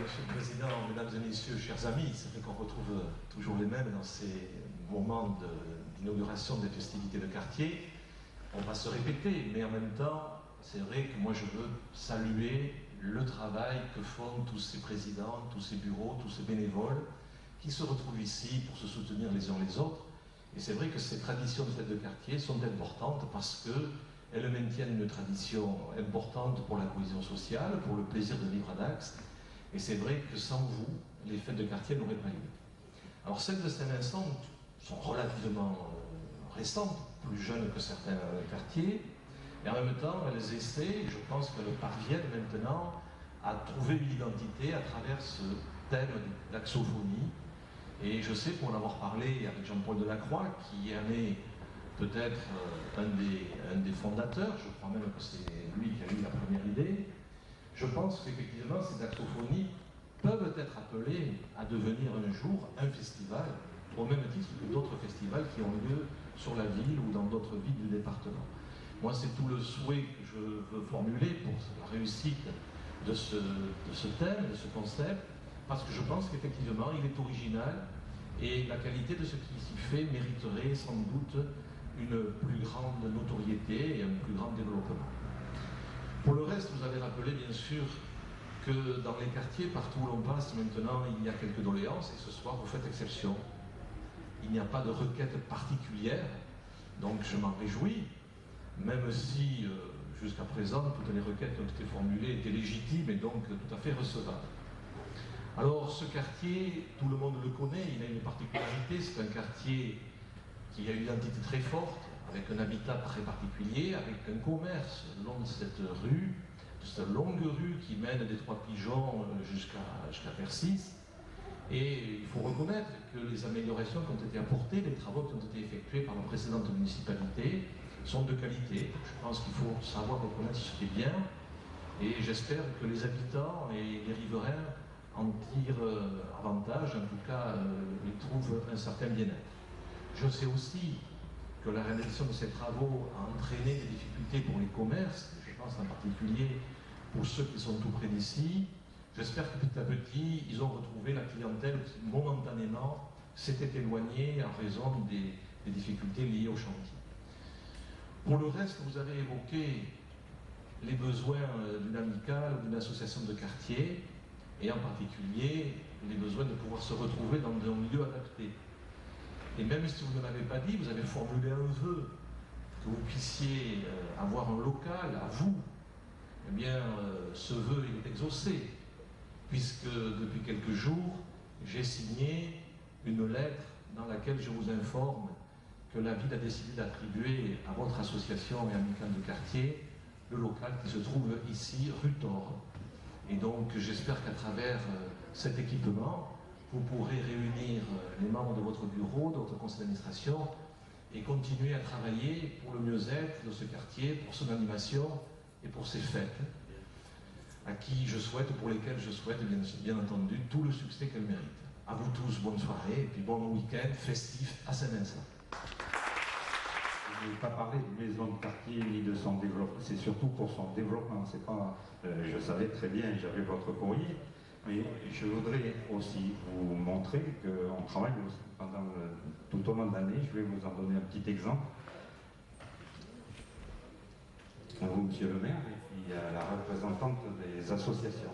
Monsieur le Président, Mesdames et Messieurs, chers amis, c'est vrai qu'on retrouve toujours les mêmes dans ces moments d'inauguration des festivités de quartier. On va se répéter, mais en même temps, c'est vrai que moi je veux saluer le travail que font tous ces présidents, tous ces bureaux, tous ces bénévoles qui se retrouvent ici pour se soutenir les uns les autres. Et c'est vrai que ces traditions de fêtes de quartier sont importantes parce qu'elles maintiennent une tradition importante pour la cohésion sociale, pour le plaisir de vivre à Dax. Et c'est vrai que sans vous, les fêtes de quartier n'auraient pas lieu. Alors celles de Saint-Vincent sont relativement récentes, plus jeunes que certains quartiers, et en même temps elles essaient, je pense qu'elles parviennent maintenant à trouver une identité à travers ce thème de l'axophonie. Et je sais, pour en avoir parlé avec Jean-Paul Delacroix, qui en est peut-être un des fondateurs, je crois même que c'est lui qui a eu la première idée, je pense qu'effectivement ces axophonies peuvent être appelées à devenir un jour un festival, au même titre que d'autres festivals qui ont lieu sur la ville ou dans d'autres villes du département. Moi, c'est tout le souhait que je veux formuler pour la réussite de ce thème, de ce concept, parce que je pense qu'effectivement, il est original et la qualité de ce qui s'y fait mériterait sans doute une plus grande notoriété et un plus grand développement. Pour le reste, vous avez rappelé bien sûr que dans les quartiers, partout où l'on passe maintenant, il y a quelques doléances et ce soir vous faites exception. Il n'y a pas de requête particulière, donc je m'en réjouis, même si jusqu'à présent toutes les requêtes qui ont été formulées étaient légitimes et donc tout à fait recevables. Alors ce quartier, tout le monde le connaît, il a une particularité, c'est un quartier qui a une identité très forte, avec un habitat très particulier, avec un commerce le long de cette rue, de cette longue rue qui mène des Trois Pigeons jusqu'à Persis. Et il faut reconnaître que les améliorations qui ont été apportées, les travaux qui ont été effectués par la précédente municipalité sont de qualité. Je pense qu'il faut savoir reconnaître ce qui est bien, et j'espère que les habitants et les riverains en tirent avantage, en tout cas ils trouvent un certain bien-être. Je sais aussi que la réalisation de ces travaux a entraîné des difficultés pour les commerces, je pense en particulier pour ceux qui sont tout près d'ici. J'espère que petit à petit, ils ont retrouvé la clientèle qui momentanément s'était éloignée en raison des difficultés liées au chantier. Pour le reste, vous avez évoqué les besoins d'une amicale, d'une association de quartier, et en particulier les besoins de pouvoir se retrouver dans un milieu adapté. Et même si vous ne l'avez pas dit, vous avez formulé un vœu, que vous puissiez avoir un local à vous. Eh bien, ce vœu il est exaucé, puisque depuis quelques jours, j'ai signé une lettre dans laquelle je vous informe que la ville a décidé d'attribuer à votre association et amicale de quartier le local qui se trouve ici, rue Thor. Et donc, j'espère qu'à travers cet équipement, vous pourrez réunir les membres de votre bureau, de votre conseil d'administration et continuer à travailler pour le mieux-être de ce quartier, pour son animation et pour ses fêtes, à qui je souhaite, pour lesquelles je souhaite bien entendu tout le succès qu'elles méritent. À vous tous, bonne soirée et puis bon week-end festif à Saint-Vincent. Je ne vais pas parler de maison de quartier ni de son développement, c'est surtout pour son développement. C'est pas, je savais très bien, j'avais votre courrier, mais je voudrais aussi vous montrer qu'on travaille pendant tout au long de l'année. Je vais vous en donner un petit exemple. Vous, monsieur le maire, et puis la représentante des associations.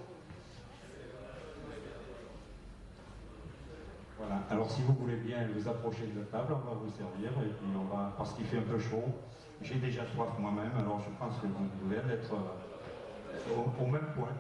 Voilà, alors si vous voulez bien vous approcher de la table, on va vous servir, et puis on va, parce qu'il fait un peu chaud, j'ai déjà soif moi-même, alors je pense que vous devez être au même point.